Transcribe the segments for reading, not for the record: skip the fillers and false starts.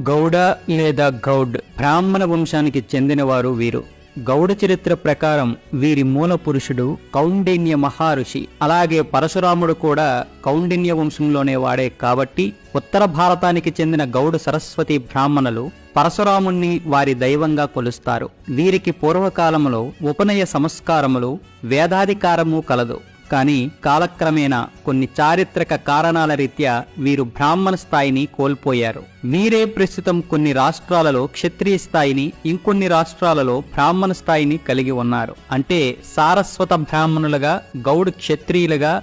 గౌడ లేదా గౌడ్ బ్రాహ్మణ వంశానికి చెందినవారు వీరు. గౌడ చరిత్ర ప్రకారం వీరి మూల పురుషుడు కౌండిన్య మహర్షి. అలాగే పరశురాముడు కూడా కౌండిన్య వంశంలోనే వాడే కాబట్టి ఉత్తర భారతానికి చెందిన గౌడ సరస్వతి బ్రాహ్మణులు పరశురాముణ్ణి వారి దైవంగా కొలుస్తారు. వీరికి పూర్వకాలంలో ఉపనయ సంస్కారములు వేదాధికారము కలదు. కానీ కాలక్రమేణా కొన్ని చారిత్రక కారణాల రీత్యా వీరు బ్రాహ్మణ స్థాయిని కోల్పోయారు. వీరే ప్రస్తుతం కొన్ని రాష్ట్రాలలో క్షత్రియ స్థాయిని, ఇంకొన్ని రాష్ట్రాలలో బ్రాహ్మణ స్థాయిని కలిగి ఉన్నారు. అంటే సారస్వత బ్రాహ్మణులుగా, గౌడ్ క్షత్రియులుగా,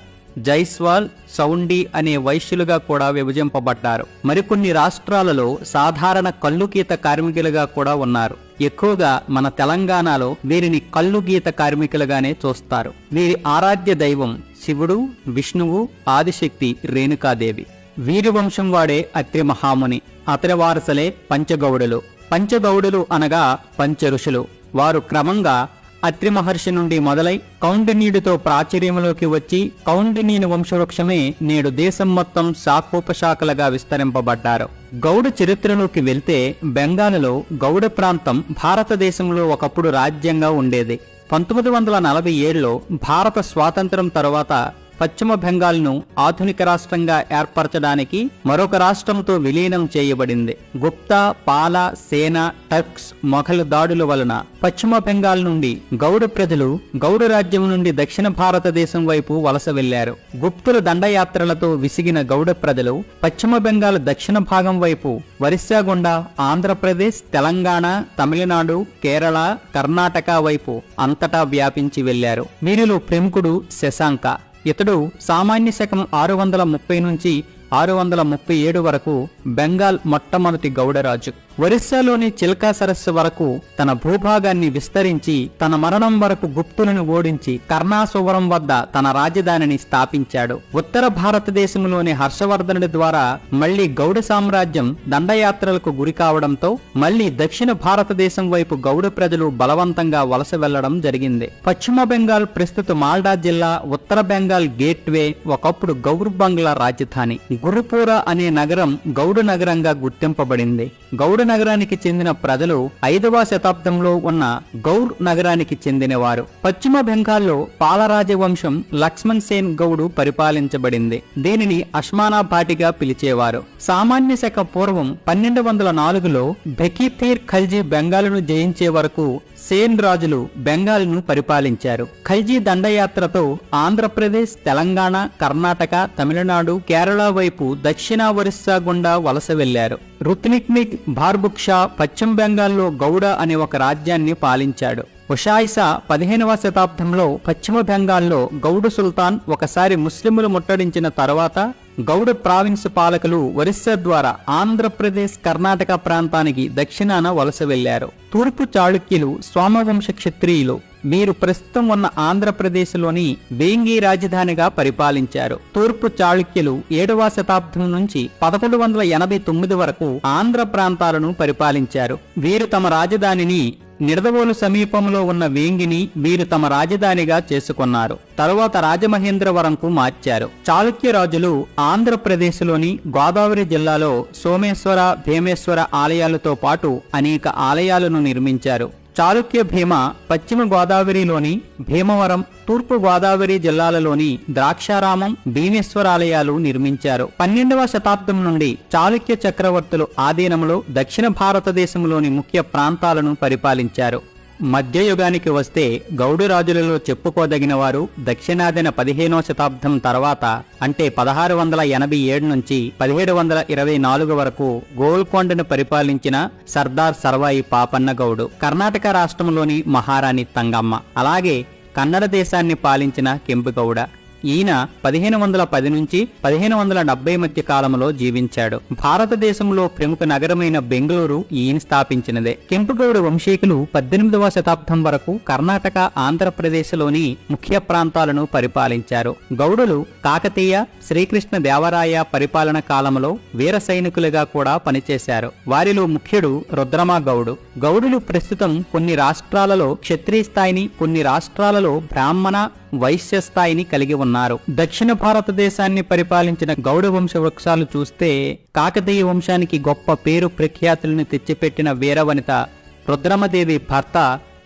జైస్వాల్, సౌండి అనే వైశ్యులుగా కూడా విభజింపబడ్డారు. మరికొన్ని రాష్ట్రాలలో సాధారణ కల్లుగీత కార్మికులుగా కూడా ఉన్నారు. ఎక్కువగా మన తెలంగాణలో వీరిని కల్లుగీత కార్మికులుగానే చూస్తారు. వీరి ఆరాధ్య దైవం శివుడు, విష్ణువు, ఆదిశక్తి రేణుకాదేవి. వీరి వంశం వాడే అత్రి మహాముని. అతని వారసులే పంచగౌడులు. పంచగౌడులు అనగా పంచ ఋషులు. వారు క్రమంగా అత్రి మహర్షి నుండి మొదలై కౌండిన్యుడితో ప్రాచుర్యంలోకి వచ్చి కౌండిన్యుని వంశవృక్షమే నేడు దేశం మొత్తం శాఖోపశాఖలుగా విస్తరింపబడ్డారు. గౌడ చరిత్రలోకి వెళ్తే బెంగాల్లో గౌడ ప్రాంతం భారతదేశంలో ఒకప్పుడు రాజ్యంగా ఉండేది. 1947లో భారత స్వాతంత్రం తరువాత పశ్చిమ బెంగాల్ను ఆధునిక రాష్ట్రంగా ఏర్పరచడానికి మరొక రాష్ట్రంతో విలీనం చేయబడింది. గుప్తా, పాల, సేన, టర్క్స్, మొఘల్ దాడుల వలన పశ్చిమ బెంగాల్ నుండి గౌడ ప్రజలు గౌడ రాజ్యం నుండి దక్షిణ భారతదేశం వైపు వలస వెళ్లారు. గుప్తుల దండయాత్రలతో విసిగిన గౌడ ప్రజలు పశ్చిమ బెంగాల్ దక్షిణ భాగం వైపు ఒరిస్సా గుండా ఆంధ్రప్రదేశ్, తెలంగాణ, తమిళనాడు, కేరళ, కర్ణాటక వైపు అంతటా వ్యాపించి వెళ్లారు. వీరిలో ప్రముఖుడు శశాంక. ఇతడు సామాన్య శకం 630 నుంచి 637 వరకు బెంగాల్ మొట్టమొదటి గౌడరాజు. ఒరిస్సాలోని చిల్కా సరస్సు వరకు తన భూభాగాన్ని విస్తరించి తన మరణం వరకు గుప్తులను ఓడించి కర్ణాసువరం వద్ద తన రాజధానిని స్థాపించాడు. ఉత్తర భారతదేశంలోని హర్షవర్ధనుడి ద్వారా మళ్లీ గౌడ సామ్రాజ్యం దండయాత్రలకు గురి కావడంతో మళ్లీ దక్షిణ భారతదేశం వైపు గౌడ ప్రజలు బలవంతంగా వలస వెళ్లడం జరిగింది. పశ్చిమ బెంగాల్ ప్రస్తుత మాల్డా జిల్లా, ఉత్తర బెంగాల్ గేట్వే ఒకప్పుడు గౌర్ బంగ్లా రాజధాని. గురుపూర అనే నగరం గౌడ నగరంగా గుర్తింపబడింది. గౌడ నగరానికి చెందిన ప్రజలు 5వ శతాబ్దంలో ఉన్న గౌర్ నగరానికి చెందినవారు. పశ్చిమ బెంగాల్లో పాలరాజవంశం లక్ష్మణ్ సేన్ గౌడు పరిపాలించబడింది. దీనిని అస్మానాబాటిగా పిలిచేవారు. సామాన్య శక పూర్వం 1204లో బెకీతీర్ ఖల్జీ బెంగాలును జయించే వరకు సేన్ రాజులు బెంగాల్ను పరిపాలించారు. ఖల్జీ దండయాత్రతో ఆంధ్రప్రదేశ్, తెలంగాణ, కర్ణాటక, తమిళనాడు, కేరళ వైపు దక్షిణ ఒరిస్సా గుండా వలస వెళ్లారు. రుత్నిక్మిక్ బార్బుక్షా పశ్చిమ బెంగాల్లో గౌడ అనే ఒక రాజ్యాన్ని పాలించాడు. ఉషాయిసా 15వ శతాబ్దంలో పశ్చిమ బెంగాల్లో గౌడ సుల్తాన్ ఒకసారి ముస్లింలు ముట్టడించిన తర్వాత గౌడ ప్రావిన్స్ పాలకులు ఒరిస్సా ద్వారా ఆంధ్రప్రదేశ్, కర్ణాటక ప్రాంతానికి దక్షిణాన వలస వెళ్లారు. తూర్పు చాళుక్యులు సోమవంశ క్షత్రియులు. వీరు ప్రస్తుతం ఉన్న ఆంధ్రప్రదేశ్లోని వేంగి రాజధానిగా పరిపాలించారు. తూర్పు చాళుక్యులు 7వ శతాబ్దం నుంచి 1189 వరకు ఆంధ్ర ప్రాంతాలను పరిపాలించారు. వీరు తమ రాజధానిని నిడదవోలు సమీపంలో ఉన్న వేంగిని వీరు తమ రాజధానిగా చేసుకున్నారు. తరువాత రాజమహేంద్రవరంకు మార్చారు. చాళుక్య రాజులు ఆంధ్రప్రదేశ్లోని గోదావరి జిల్లాలో సోమేశ్వర, భీమేశ్వర ఆలయాలతో పాటు అనేక ఆలయాలను నిర్మించారు. చాళుక్య భీమ పశ్చిమ గోదావరిలోని భీమవరం, తూర్పు గోదావరి జిల్లాలలోని ద్రాక్షారామం, భీమేశ్వరాలయాలు నిర్మించారు. 12వ శతాబ్దం నుండి చాళుక్య చక్రవర్తులు ఆధీనంలో దక్షిణ భారతదేశంలోని ముఖ్య ప్రాంతాలను పరిపాలించారు. మధ్యయుగానికి వస్తే గౌడ రాజులలో చెప్పుకోదగిన వారు దక్షిణాదిన 15వ శతాబ్దం తర్వాత అంటే 1687 నుంచి 1724 వరకు గోల్కొండను పరిపాలించిన సర్దార్ సర్వాయి పాపన్న గౌడు, కర్ణాటక రాష్ట్రంలోని మహారాణి తంగమ్మ, అలాగే కన్నడ దేశాన్ని పాలించిన కెంపుగౌడ. ఈయన 1510 నుంచి 1570 మధ్య కాలంలో జీవించాడు. భారతదేశంలో ప్రముఖ నగరమైన బెంగళూరు ఈయన స్థాపించినదే. కెంపుగౌడ వంశీకులు 18వ శతాబ్దం వరకు కర్ణాటక, ఆంధ్రప్రదేశ్లోని ముఖ్య ప్రాంతాలను పరిపాలించారు. గౌడులు కాకతీయ, శ్రీకృష్ణ దేవరాయ పరిపాలన కాలంలో వీర సైనికులుగా కూడా పనిచేశారు. వారిలో ముఖ్యుడు రుద్రమ గౌడు. గౌడులు ప్రస్తుతం కొన్ని రాష్ట్రాలలో క్షత్రియ స్థాయిని, కొన్ని రాష్ట్రాలలో బ్రాహ్మణ, వైశ్య స్థాయిని కలిగి ఉన్నారు. దక్షిణ భారతదేశాన్ని పరిపాలించిన గౌడ వంశ వృక్షాలు చూస్తే కాకతీయ వంశానికి గొప్ప పేరు ప్రఖ్యాతులను తెచ్చిపెట్టిన వీరవనిత రుద్రమదేవి భర్త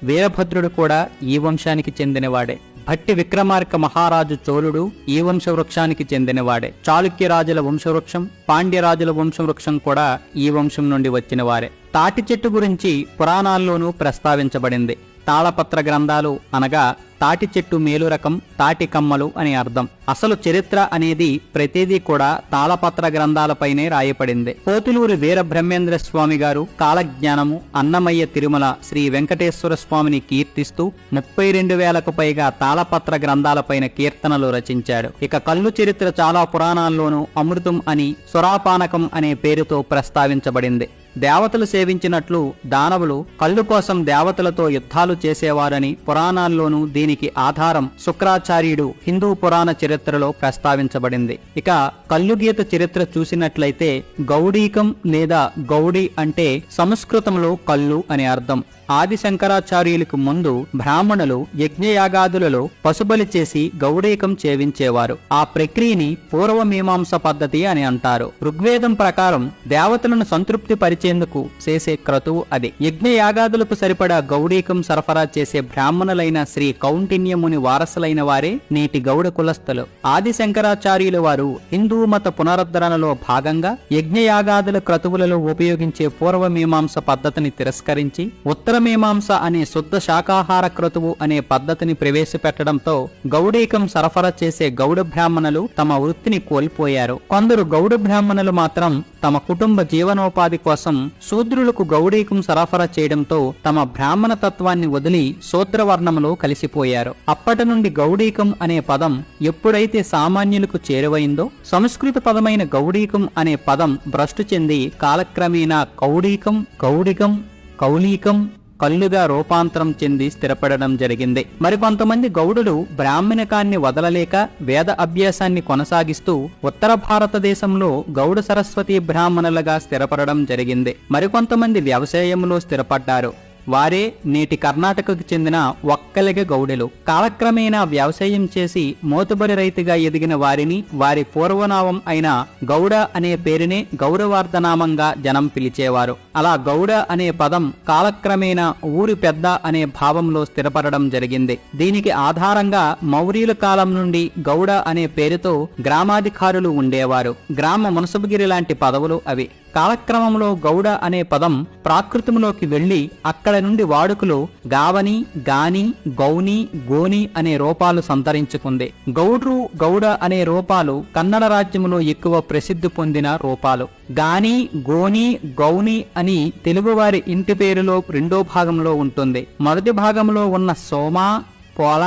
వీరభద్రుడు కూడా ఈ వంశానికి చెందినవాడే. భట్టి విక్రమార్క మహారాజు చోళుడు ఈ వంశవృక్షానికి చెందినవాడే. చాళుక్య రాజుల వంశవృక్షం, పాండ్యరాజుల వంశవృక్షం కూడా ఈ వంశం నుండి వచ్చినవారే. తాటి చెట్టు గురించి పురాణాల్లోనూ ప్రస్తావించబడింది. తాళపత్ర గ్రంథాలు అనగా తాటి చెట్టు మేలు రకం, తాటి కమ్మలు అని అర్థం. అసలు చరిత్ర అనేది ప్రతిదీ కూడా తాళపత్ర గ్రంథాలపైనే రాయపడింది. పోతులూరి వీర బ్రహ్మేంద్ర స్వామి గారు కాలజ్ఞానము, అన్నమయ్య తిరుమల శ్రీ వెంకటేశ్వర స్వామిని కీర్తిస్తూ 32,000కు పైగా తాళపత్ర గ్రంథాలపైన కీర్తనలు రచించాడు. ఇక కళ్ళు చరిత్ర చాలా పురాణాల్లోనూ అమృతం అని, సురాపానకం అనే పేరుతో ప్రస్తావించబడింది. దేవతలు సేవించినట్లు దానవులు కళ్ళు కోసం దేవతలతో యుద్ధాలు చేసేవారని పురాణాల్లోనూ దీనికి ఆధారం శుక్రాచార్యుడు హిందూ పురాణ చరిత్రలో ప్రస్తావించబడింది. ఇక కళ్ళు గీత చరిత్ర చూసినట్లయితే గౌడీకం లేదా గౌడి అంటే సంస్కృతంలో కళ్ళు అని అర్థం. ఆది శంకరాచార్యులకు ముందు బ్రాహ్మణులు యజ్ఞయాగాదులలో పశుబలి చేసి గౌడీకం చేవించేవారు. ఆ ప్రక్రియని పూర్వమీమాంస పద్ధతి అని అంటారు. ఋగ్వేదం ప్రకారం దేవతలను సంతృప్తి పరిచేందుకు చేసే క్రతువు అది. యజ్ఞయాగాదులకు సరిపడా గౌడీకం సరఫరా చేసే బ్రాహ్మణులైన శ్రీ కౌండిన్యముని వారసులైన వారే నేటి గౌడ కులస్థులు. ఆది శంకరాచార్యుల వారు హిందూ మత పునరుద్ధరణలో భాగంగా యజ్ఞయాగాదుల క్రతువులలో ఉపయోగించే పూర్వమీమాంస పద్ధతిని తిరస్కరించి ఉత్తర మీమాంస అనే శుద్ధ శాకాహార క్రతువు అనే పద్ధతిని ప్రవేశపెట్టడంతో గౌడీకం సరఫరా చేసే గౌడ బ్రాహ్మణులు తమ వృత్తిని కోల్పోయారు. కొందరు గౌడ బ్రాహ్మణులు మాత్రం తమ కుటుంబ జీవనోపాధి కోసం శూద్రులకు గౌడీకం సరఫరా చేయడంతో తమ బ్రాహ్మణ తత్వాన్ని వదిలి శూద్రవర్ణంలో కలిసిపోయారు. అప్పటి నుండి గౌడీకం అనే పదం ఎప్పుడైతే సామాన్యులకు చేరువైందో సంస్కృత పదమైన గౌడీకం అనే పదం భ్రష్టు చెంది కాలక్రమేణా కౌడీకం, గౌడికం, కౌలీకం, కళ్ళుగా రూపాంతరం చెంది స్థిరపడడం జరిగింది. మరికొంతమంది గౌడులు బ్రాహ్మణకాన్ని వదలలేక వేద అభ్యాసాన్ని కొనసాగిస్తూ ఉత్తర భారతదేశంలో గౌడ సరస్వతి బ్రాహ్మణులుగా స్థిరపడడం జరిగింది. మరికొంతమంది వ్యవసాయంలో స్థిరపడ్డారు. వారే నేటి కర్ణాటకకు చెందిన ఒక్కలిగ గౌడెలు. కాలక్రమేణా వ్యవసాయం చేసి మోతుబరి రైతుగా ఎదిగిన వారిని వారి పూర్వనామం అయిన గౌడ అనే పేరునే గౌరవార్ధనామంగా జనం పిలిచేవారు. అలా గౌడ అనే పదం కాలక్రమేణా ఊరి పెద్ద అనే భావంలో స్థిరపడడం జరిగింది. దీనికి ఆధారంగా మౌర్యుల కాలం నుండి గౌడ అనే పేరుతో గ్రామాధికారులు ఉండేవారు. గ్రామ మునసబగిరి లాంటి పదవులు అవి. కాలక్రమంలో గౌడ అనే పదం ప్రాకృతంలోకి వెళ్లి అక్కడ నుండి వాడుకలో గావని, గాని, గౌని, గోని అనే రూపాలు సంతరించుకుంది. గౌడ్రు, గౌడ అనే రూపాలు కన్నడ రాజ్యంలో ఎక్కువ ప్రసిద్ధి పొందిన రూపాలు. గాని, గోని, గౌని అని తెలుగువారి ఇంటి పేరులో రెండో భాగంలో ఉంటుంది. మొదటి భాగంలో ఉన్న సోమ, పోల,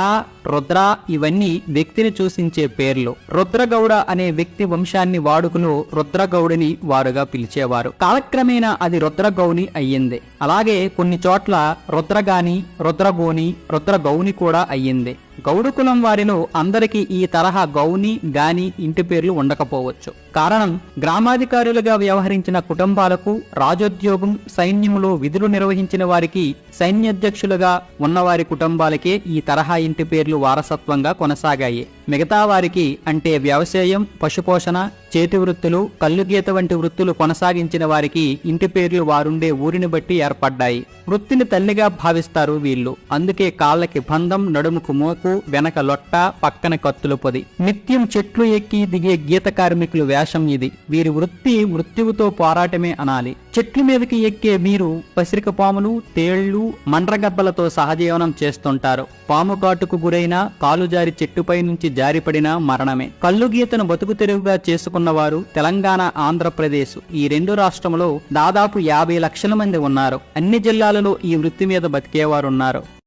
రుద్ర ఇవన్నీ వ్యక్తిని సూచించే పేర్లు. రుద్రగౌడ అనే వ్యక్తి వంశాన్ని వాడుకలో రుద్రగౌడిని వారుగా పిలిచేవారు. కాలక్రమేణా అది రుద్రగౌని అయ్యింది. అలాగే కొన్ని చోట్ల రుద్రగాని, రుద్రగోని, రుద్రగౌని కూడా అయ్యింది. గౌడ కులం వారిలో అందరికీ ఈ తరహా గౌని, గాని ఇంటి పేర్లు ఉండకపోవచ్చు. కారణం గ్రామాధికారులుగా వ్యవహరించిన కుటుంబాలకు, రాజోద్యోగం, సైన్యంలో విధులు నిర్వహించిన వారికి, సైన్యాధ్యక్షులుగా ఉన్నవారి కుటుంబాలకే ఈ తరహా ఇంటి పేర్లు వారసత్వంగా కొనసాగాయి. మిగతా వారికి అంటే వ్యవసాయం, పశుపోషణ, చేతి వృత్తులు, కల్లుగీత వంటి వృత్తులు కొనసాగించిన వారికి ఇంటి పేర్లు వారుండే ఊరిని బట్టి ఏర్పడ్డాయి. వృత్తిని తల్లిగా భావిస్తారు వీళ్ళు. అందుకే కాళ్ళకి బంధం, నడుముకు మోకు, వెనక లొట్ట, పక్కన కత్తుల పొది. నిత్యం చెట్లు ఎక్కి దిగే గీత కార్మికులు వేషం ఇది. వీరి వృత్తి మృత్యువుతో పోరాటమే అనాలి. చెట్ల మీదకి ఎక్కే వీరు పసిరిక పాములు, తేళ్లు, మండ్రగబ్బలతో సహజీవనం చేస్తుంటారు. పాము కాటుకు గురైన, కాలు జారి చెట్టుపై నుంచి జారిపడిన మరణమే. కళ్ళు గీతను బతుకు తెరువుగా చేసుకున్నవారు తెలంగాణ, ఆంధ్రప్రదేశ్ ఈ రెండు రాష్ట్రంలో దాదాపు 50 లక్షల మంది ఉన్నారు. అన్ని జిల్లాలలో ఈ వృత్తి మీద బతికేవారున్నారు.